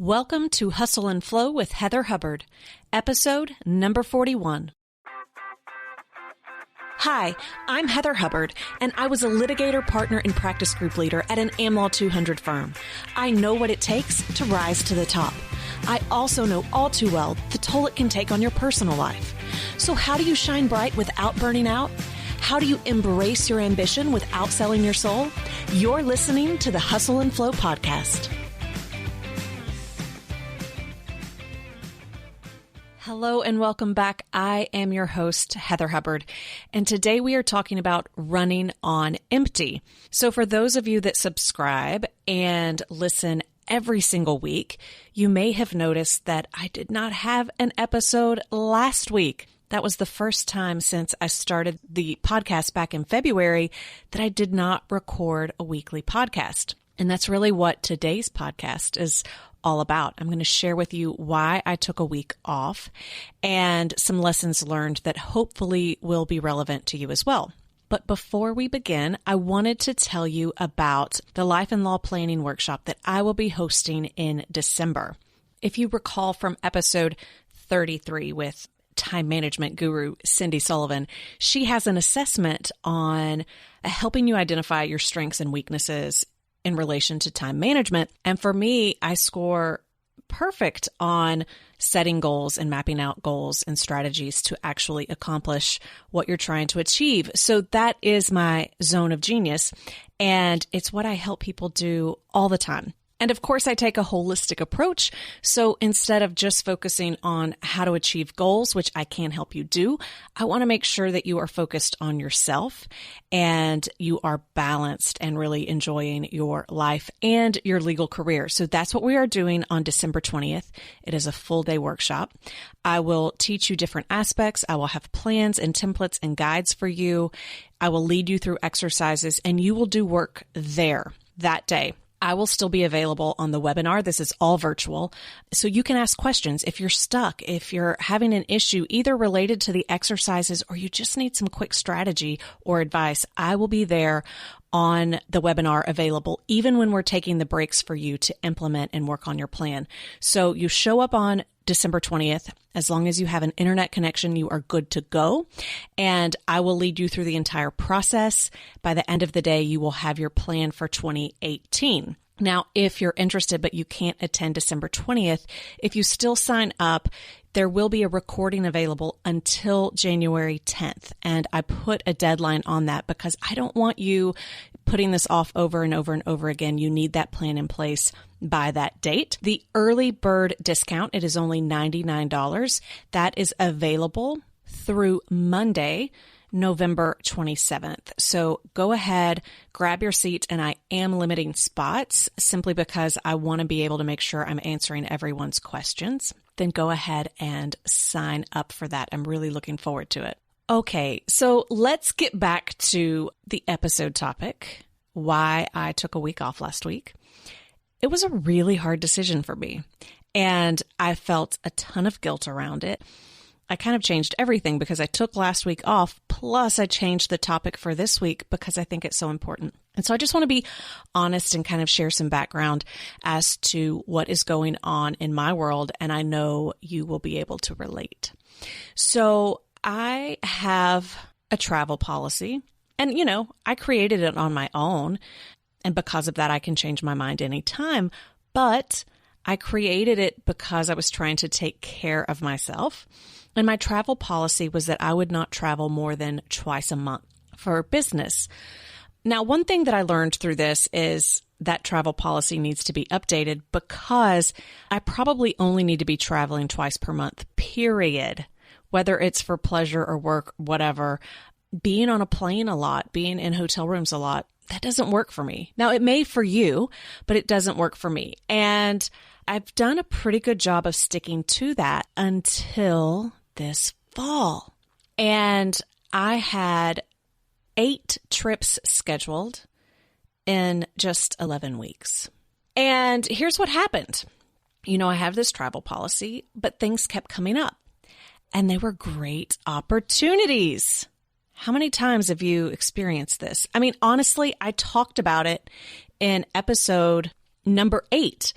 Welcome to Hustle and Flow with Heather Hubbard, episode number 41. Hi, I'm Heather Hubbard, and I was a litigator, partner, and practice group leader at an Am Law 200 firm. I know what it takes to rise to the top. I also know all too well the toll it can take on your personal life. So how do you shine bright without burning out? How do you embrace your ambition without selling your soul? You're listening to the Hustle and Flow podcast. Hello and welcome back. I am your host, Heather Hubbard, and today we are talking about running on empty. So for those of you that subscribe and listen every single week, you may have noticed that I did not have an episode last week. That was the first time since I started the podcast back in February that I did not record a weekly podcast. And that's really what today's podcast is all about. I'm going to share with you why I took a week off and some lessons learned that hopefully will be relevant to you as well. But before we begin, I wanted to tell you about the Life and Law Planning Workshop that I will be hosting in December. If you recall from episode 33 with time management guru Cindy Sullivan, she has an assessment on helping you identify your strengths and weaknesses in relation to time management. And for me, I score perfect on setting goals and mapping out goals and strategies to actually accomplish what you're trying to achieve. So that is my zone of genius. And it's what I help people do all the time. And of course, I take a holistic approach. So instead of just focusing on how to achieve goals, which I can help you do, I want to make sure that you are focused on yourself and you are balanced and really enjoying your life and your legal career. So that's what we are doing on December 20th. It is a full day workshop. I will teach you different aspects. I will have plans and templates and guides for you. I will lead you through exercises and you will do work there that day. I will still be available on the webinar. This is all virtual. So you can ask questions if you're stuck, if you're having an issue either related to the exercises or you just need some quick strategy or advice. I will be there on the webinar available, even when we're taking the breaks for you to implement and work on your plan. So you show up on December 20th. As long as you have an internet connection, you are good to go. And I will lead you through the entire process. By the end of the day, you will have your plan for 2018. Now, if you're interested, but you can't attend December 20th, if you still sign up, there will be a recording available until January 10th. And I put a deadline on that because I don't want you putting this off over and over and over again. You need that plan in place by that date. The early bird discount, it is only $99. That is available through Monday, November 27th. So go ahead, grab your seat, and I am limiting spots simply because I want to be able to make sure I'm answering everyone's questions. Then go ahead and sign up for that. I'm really looking forward to it. Okay, so let's get back to the episode topic, why I took a week off last week. It was a really hard decision for me, and I felt a ton of guilt around it. I kind of changed everything because I took last week off, plus I changed the topic for this week because I think it's so important. And so I just want to be honest and kind of share some background as to what is going on in my world, and I know you will be able to relate. So I have a travel policy, and I created it on my own, and because of that, I can change my mind anytime, but I created it because I was trying to take care of myself. And my travel policy was that I would not travel more than twice a month for business. Now, one thing that I learned through this is that travel policy needs to be updated because I probably only need to be traveling twice per month, period. Whether it's for pleasure or work, whatever. Being on a plane a lot, being in hotel rooms a lot, that doesn't work for me. Now, it may for you, but it doesn't work for me. And I've done a pretty good job of sticking to that until this fall. And I had 8 trips scheduled in just 11 weeks. And here's what happened. I have this travel policy, but things kept coming up. And they were great opportunities. How many times have you experienced this? I mean, honestly, I talked about it in episode number 8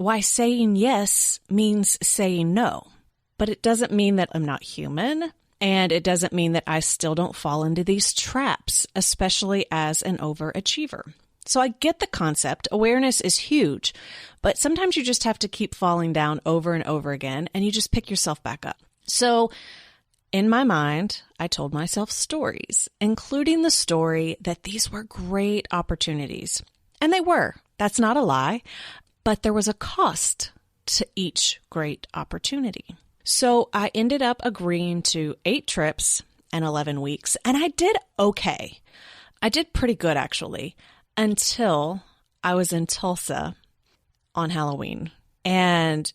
why saying yes means saying no. But it doesn't mean that I'm not human, and it doesn't mean that I still don't fall into these traps, especially as an overachiever. So I get the concept. Awareness is huge, but sometimes you just have to keep falling down over and over again, and you just pick yourself back up. So in my mind, I told myself stories, including the story that these were great opportunities. And they were. That's not a lie. But there was a cost to each great opportunity. So I ended up agreeing to 8 trips and 11 weeks, and I did okay. I did pretty good, actually, until I was in Tulsa on Halloween. And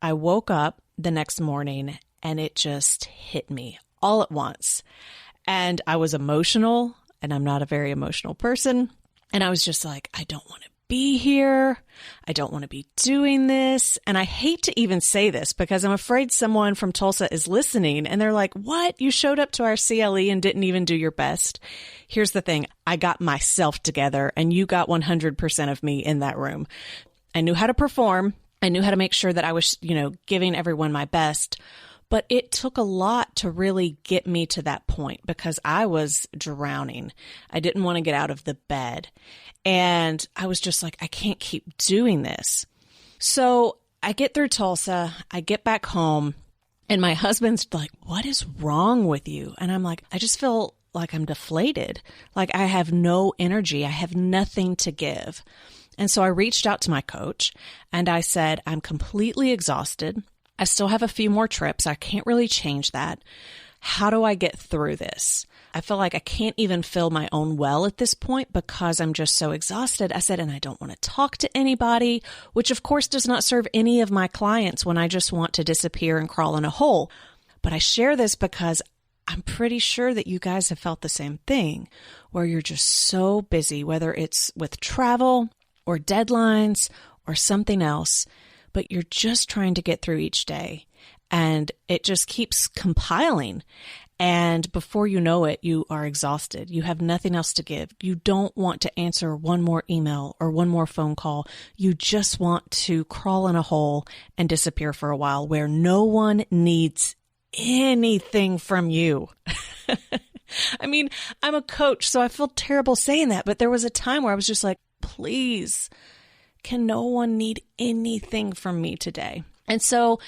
I woke up the next morning and it just hit me all at once. And I was emotional, and I'm not a very emotional person. And I was just like, I don't want to be here. I don't want to be doing this. And I hate to even say this because I'm afraid someone from Tulsa is listening and they're like, what? You showed up to our CLE and didn't even do your best. Here's the thing. I got myself together and you got 100% of me in that room. I knew how to perform. I knew how to make sure that I was, giving everyone my best. But it took a lot to really get me to that point because I was drowning. I didn't want to get out of the bed. And I was just like, I can't keep doing this. So I get through Tulsa, I get back home, and my husband's like, what is wrong with you? And I'm like, I just feel like I'm deflated. Like I have no energy. I have nothing to give. And so I reached out to my coach and I said, I'm completely exhausted. I still have a few more trips. I can't really change that. How do I get through this? I feel like I can't even fill my own well at this point because I'm just so exhausted. I said, and I don't want to talk to anybody, which of course does not serve any of my clients when I just want to disappear and crawl in a hole. But I share this because I'm pretty sure that you guys have felt the same thing where you're just so busy, whether it's with travel or deadlines or something else, but you're just trying to get through each day and it just keeps compiling. And before you know it, you are exhausted. You have nothing else to give. You don't want to answer one more email or one more phone call. You just want to crawl in a hole and disappear for a while where no one needs anything from you. I mean, I'm a coach, so I feel terrible saying that, but there was a time where I was just like, please, can no one need anything from me today? And so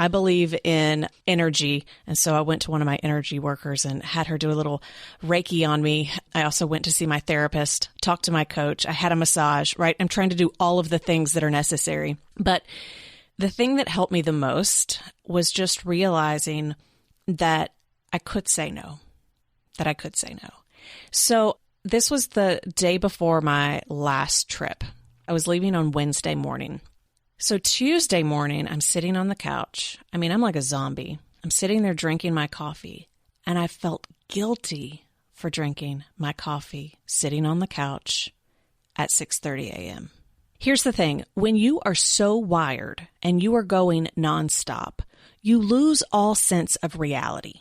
I believe in energy. And so I went to one of my energy workers and had her do a little Reiki on me. I also went to see my therapist, talked to my coach. I had a massage, right? I'm trying to do all of the things that are necessary. But the thing that helped me the most was just realizing that I could say no, So this was the day before my last trip. I was leaving on Wednesday morning. So Tuesday morning, I'm sitting on the couch. I mean, I'm like a zombie. I'm sitting there drinking my coffee, and I felt guilty for drinking my coffee sitting on the couch at 6:30 a.m. Here's the thing. When you are so wired and you are going nonstop, you lose all sense of reality.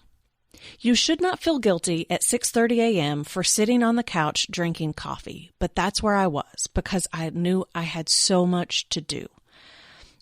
You should not feel guilty at 6:30 a.m. for sitting on the couch drinking coffee, but that's where I was because I knew I had so much to do.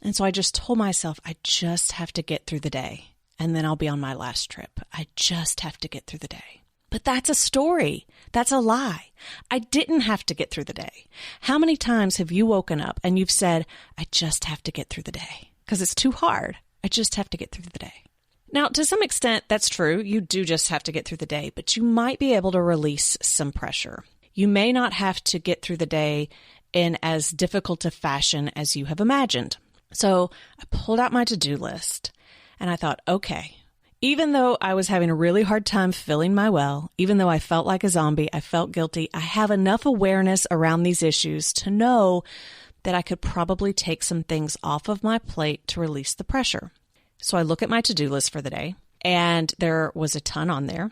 And so I just told myself, I just have to get through the day, and then I'll be on my last trip. I just have to get through the day. But that's a story. That's a lie. I didn't have to get through the day. How many times have you woken up and you've said, I just have to get through the day because it's too hard. I just have to get through the day. Now, to some extent, that's true. You do just have to get through the day, but you might be able to release some pressure. You may not have to get through the day in as difficult a fashion as you have imagined. So I pulled out my to-do list and I thought, okay, even though I was having a really hard time filling my well, even though I felt like a zombie, I felt guilty, I have enough awareness around these issues to know that I could probably take some things off of my plate to release the pressure. So I look at my to-do list for the day, and there was a ton on there.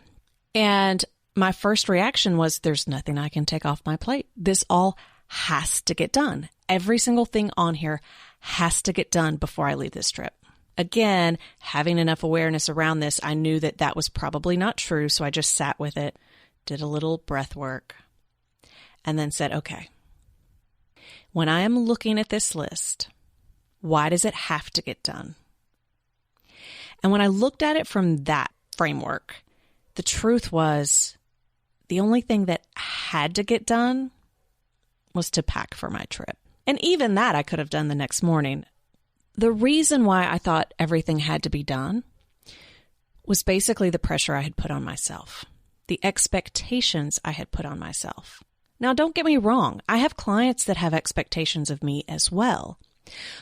And my first reaction was, there's nothing I can take off my plate. This all has to get done. Every single thing on here has to get done before I leave this trip. Again, having enough awareness around this, I knew that that was probably not true. So I just sat with it, did a little breath work, and then said, okay, when I am looking at this list, Why does it have to get done? And when I looked at it from that framework, the truth was the only thing that had to get done was to pack for my trip. And even that I could have done the next morning. The reason why I thought everything had to be done was basically the pressure I had put on myself, the expectations I had put on myself. Now, don't get me wrong. I have clients that have expectations of me as well.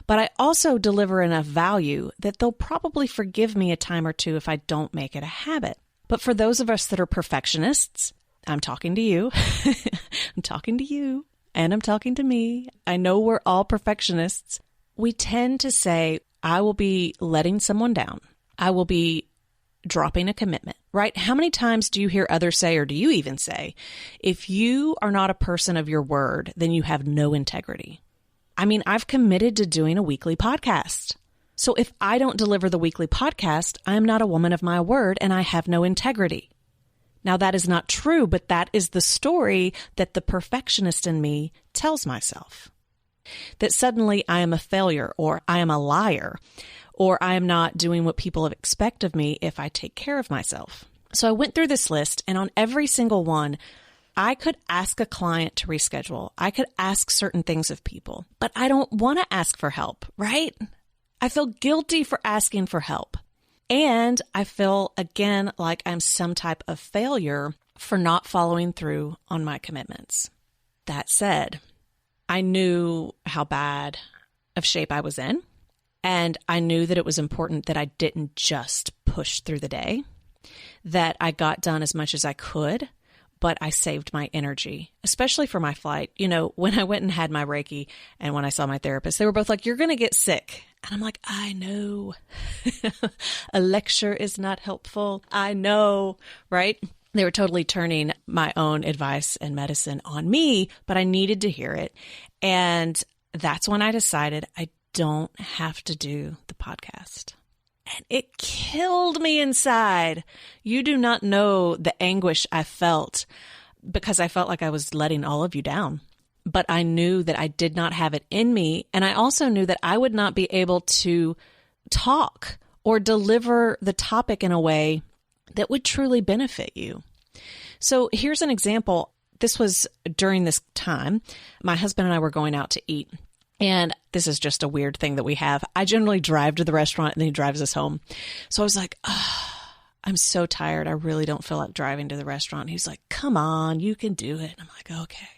But I also deliver enough value that they'll probably forgive me a time or two if I don't make it a habit. But for those of us that are perfectionists, I'm talking to you. I'm talking to you. And I'm talking to me. I know we're all perfectionists. We tend to say, I will be letting someone down. I will be dropping a commitment, right? How many times do you hear others say, or do you even say, if you are not a person of your word, then you have no integrity? I mean, I've committed to doing a weekly podcast. So if I don't deliver the weekly podcast, I'm not a woman of my word and I have no integrity. Now, that is not true, but that is the story that the perfectionist in me tells myself. That suddenly I am a failure, or I am a liar, or I am not doing what people expect of me if I take care of myself. So I went through this list, and on every single one, I could ask a client to reschedule. I could ask certain things of people, but I don't want to ask for help, right? I feel guilty for asking for help. And I feel, again, like I'm some type of failure for not following through on my commitments. That said, I knew how bad of shape I was in, and I knew that it was important that I didn't just push through the day, that I got done as much as I could, but I saved my energy, especially for my flight. You know, when I went and had my Reiki and when I saw my therapist, they were both like, you're going to get sick. And I'm like, I know. A lecture is not helpful. I know, right? They were totally turning my own advice and medicine on me, but I needed to hear it. And that's when I decided I don't have to do the podcast. And it killed me inside. You do not know the anguish I felt because I felt like I was letting all of you down. But I knew that I did not have it in me. And I also knew that I would not be able to talk or deliver the topic in a way that would truly benefit you. So here's an example. This was during this time. My husband and I were going out to eat. And this is just a weird thing that we have. I generally drive to the restaurant and then he drives us home. So I was like, I'm so tired. I really don't feel like driving to the restaurant. He's like, come on, you can do it. And I'm like, okay.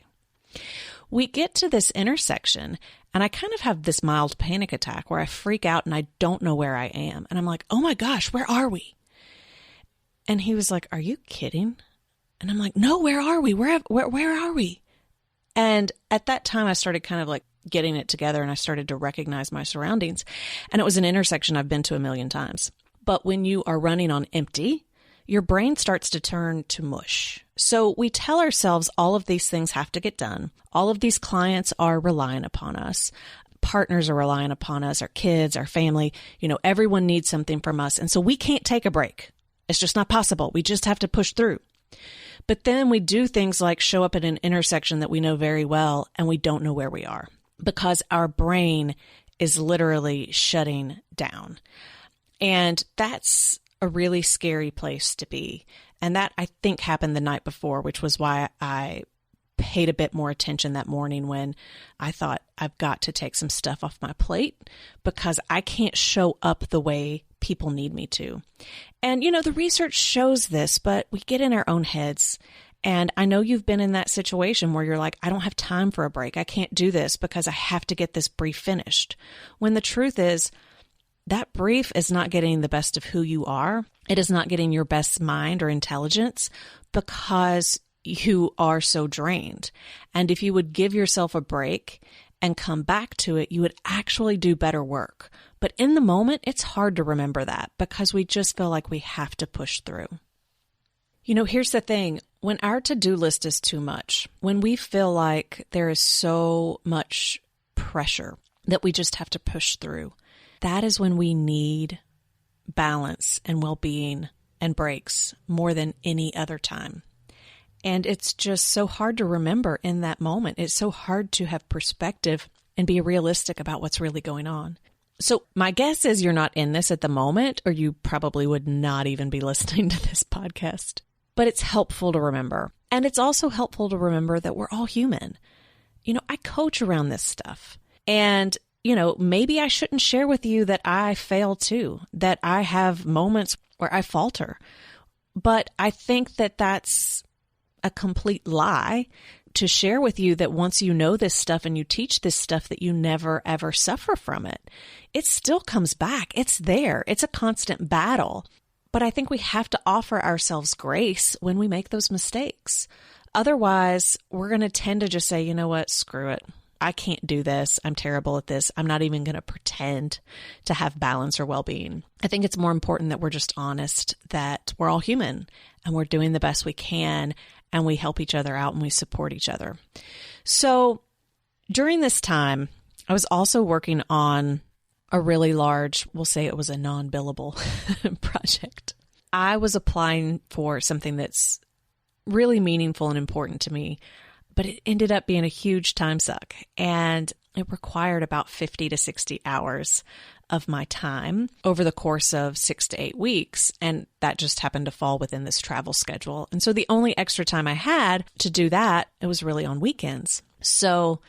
We get to this intersection and I kind of have this mild panic attack where I freak out and I don't know where I am. And I'm like, oh my gosh, where are we? And he was like, are you kidding? And I'm like, no, where are we? Where are we? And at that time I started kind of like getting it together and I started to recognize my surroundings. And it was an intersection I've been to a million times. But when you are running on empty, your brain starts to turn to mush. So we tell ourselves all of these things have to get done. All of these clients are relying upon us. Partners are relying upon us, our kids, our family. You know, everyone needs something from us. And so we can't take a break. It's just not possible. We just have to push through. But then we do things like show up at an intersection that we know very well and we don't know where we are because our brain is literally shutting down. And that's a really scary place to be. And that I think happened the night before, which was why I paid a bit more attention that morning when I thought I've got to take some stuff off my plate because I can't show up the way people need me to. And, you know, the research shows this, but we get in our own heads. And I know you've been in that situation where you're like, I don't have time for a break. I can't do this because I have to get this brief finished. When the truth is, that brief is not getting the best of who you are. It is not getting your best mind or intelligence because you are so drained. And if you would give yourself a break and come back to it, you would actually do better work. But in the moment, it's hard to remember that because we just feel like we have to push through. You know, here's the thing. When our to-do list is too much, when we feel like there is so much pressure that we just have to push through, that is when we need balance and well-being and breaks more than any other time. And it's just so hard to remember in that moment. It's so hard to have perspective and be realistic about what's really going on. So my guess is you're not in this at the moment, or you probably would not even be listening to this podcast. But it's helpful to remember. And it's also helpful to remember that we're all human. I coach around this stuff. And, maybe I shouldn't share with you that I fail too, that I have moments where I falter. But I think that that's a complete lie to share with you that once you know this stuff and you teach this stuff that you never ever suffer from it. It still comes back. It's there. It's a constant battle. But I think we have to offer ourselves grace when we make those mistakes. Otherwise, we're going to tend to just say, you know what, screw it. I can't do this. I'm terrible at this. I'm not even going to pretend to have balance or well-being. I think it's more important that we're just honest that we're all human and we're doing the best we can and we help each other out and we support each other. So during this time, I was also working on a really large, we'll say it was a non-billable project. I was applying for something that's really meaningful and important to me, but it ended up being a huge time suck, and it required about 50 to 60 hours of my time over the course of 6 to 8 weeks, and that just happened to fall within this travel schedule. And so the only extra time I had to do that, it was really on weekends. So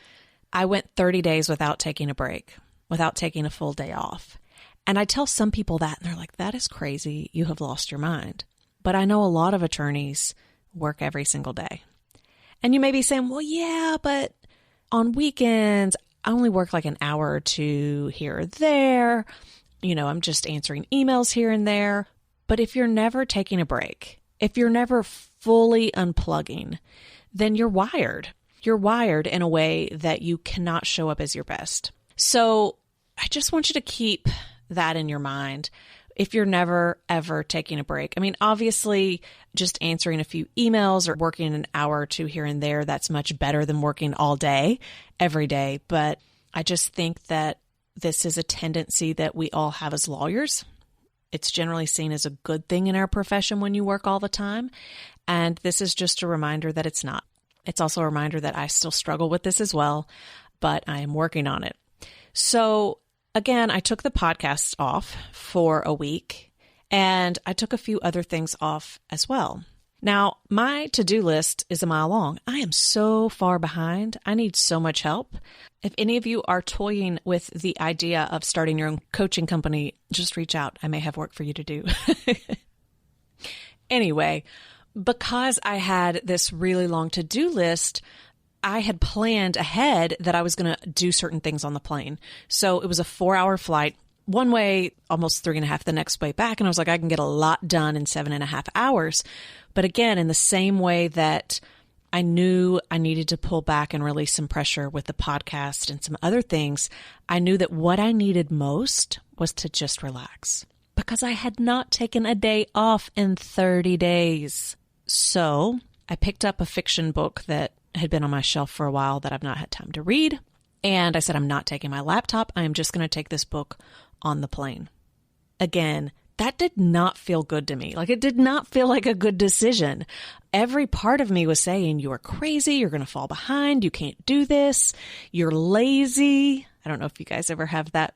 I went 30 days without taking a break, without taking a full day off. And I tell some people that, and they're like, that is crazy. You have lost your mind. But I know a lot of attorneys work every single day. And you may be saying, well, yeah, but on weekends, I only work like an hour or two here or there. I'm just answering emails here and there. But if you're never taking a break, if you're never fully unplugging, then you're wired. You're wired in a way that you cannot show up as your best. So I just want you to keep that in your mind. If you're never, ever taking a break. I mean, obviously, just answering a few emails or working an hour or two here and there, that's much better than working all day, every day. But I just think that this is a tendency that we all have as lawyers. It's generally seen as a good thing in our profession when you work all the time. And this is just a reminder that it's not. It's also a reminder that I still struggle with this as well, but I am working on it. So again, I took the podcast off for a week, and I took a few other things off as well. Now, my to-do list is a mile long. I am so far behind. I need so much help. If any of you are toying with the idea of starting your own coaching company, just reach out. I may have work for you to do. Anyway, because I had this really long to-do list, I had planned ahead that I was going to do certain things on the plane. So it was a 4-hour flight, one way, almost 3.5 the next way back. And I was like, I can get a lot done in 7.5 hours. But again, in the same way that I knew I needed to pull back and release some pressure with the podcast and some other things, I knew that what I needed most was to just relax because I had not taken a day off in 30 days. So I picked up a fiction book that had been on my shelf for a while that I've not had time to read. And I said, I'm not taking my laptop. I am just going to take this book on the plane. Again, that did not feel good to me. Like, it did not feel like a good decision. Every part of me was saying, you are crazy. You're going to fall behind. You can't do this. You're lazy. I don't know if you guys ever have that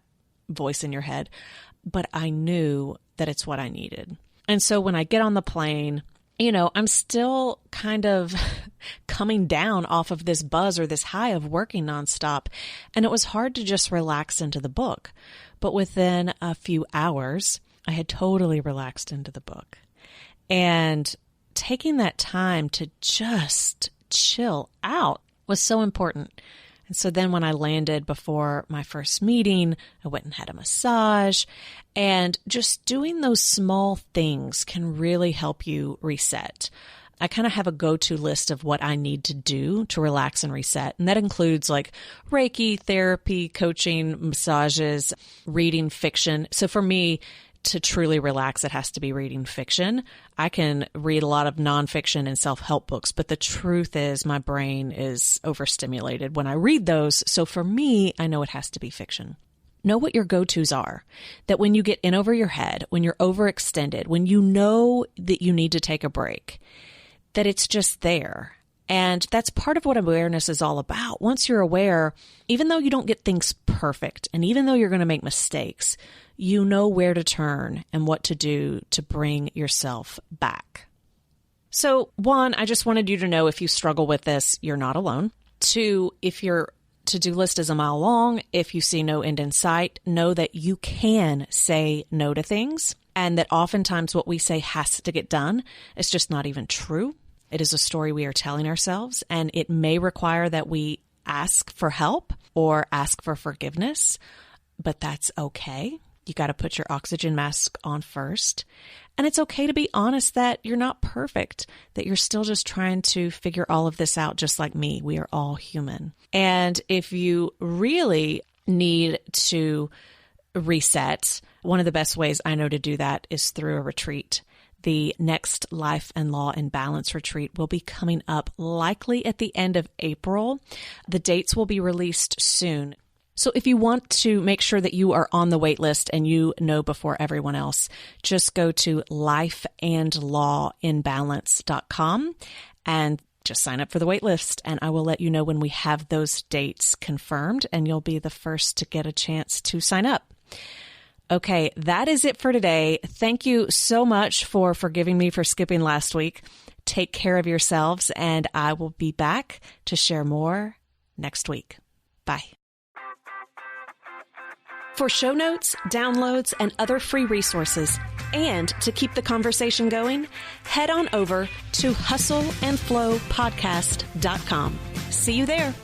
voice in your head, but I knew that it's what I needed. And so when I get on the plane, I'm still kind of coming down off of this buzz or this high of working nonstop. And it was hard to just relax into the book. But within a few hours, I had totally relaxed into the book. And taking that time to just chill out was so important. And so then when I landed before my first meeting, I went and had a massage. And just doing those small things can really help you reset. I kind of have a go-to list of what I need to do to relax and reset. And that includes like Reiki, therapy, coaching, massages, reading fiction. So for me, to truly relax, it has to be reading fiction. I can read a lot of nonfiction and self-help books, but the truth is my brain is overstimulated when I read those. So for me, I know it has to be fiction. Know what your go-tos are, that when you get in over your head, when you're overextended, when you know that you need to take a break, that it's just there. And that's part of what awareness is all about. Once you're aware, even though you don't get things perfect, and even though you're going to make mistakes, you know where to turn and what to do to bring yourself back. So 1, I just wanted you to know if you struggle with this, you're not alone. 2, if your to-do list is a mile long, if you see no end in sight, know that you can say no to things, and that oftentimes what we say has to get done is just not even true. It is a story we are telling ourselves, and it may require that we ask for help or ask for forgiveness, but that's okay. You got to put your oxygen mask on first. And it's okay to be honest that you're not perfect, that you're still just trying to figure all of this out just like me. We are all human. And if you really need to reset, one of the best ways I know to do that is through a retreat. The next Life and Law and Balance retreat will be coming up likely at the end of April. The dates will be released soon. So if you want to make sure that you are on the wait list and you know before everyone else, just go to lifeandlawinbalance.com and just sign up for the wait list, and I will let you know when we have those dates confirmed, and you'll be the first to get a chance to sign up. Okay, that is it for today. Thank you so much for forgiving me for skipping last week. Take care of yourselves, and I will be back to share more next week. Bye. For show notes, downloads, and other free resources, and to keep the conversation going, head on over to hustleandflowpodcast.com. See you there.